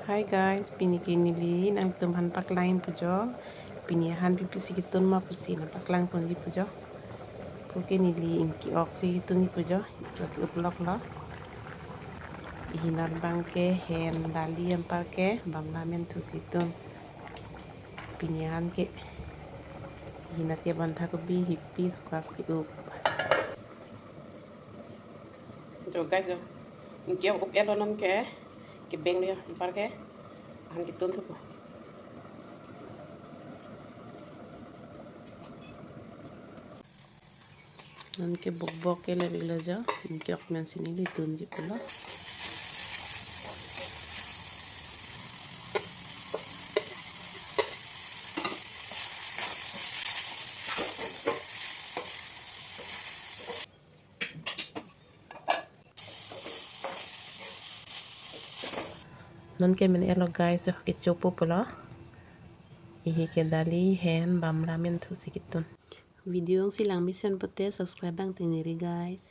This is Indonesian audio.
Hi guys, pinikinili ang tumhan paklain po jo. Pinihan pipisikitun ma pusi na paklang po di po jo. Pukinili inki oksi po jo. Lagi uplok lo. Ihinar bangke hen dali yang pake bam lamen tu situn. Pinihan ke ihinat ya bantha ko bi hippi sukas ki up. Jo guys jo. Inki up elonon ke beng dia parke. Han kitun tu po. Non ke bok ke le bigla jo. Inki ok men sini litun ji pula. Non ke men elo guys yo ke chopo pula. Ihi ke dali hen bam ramen tu sikitun. Video silang mission pete subscribe bang tiniri guys.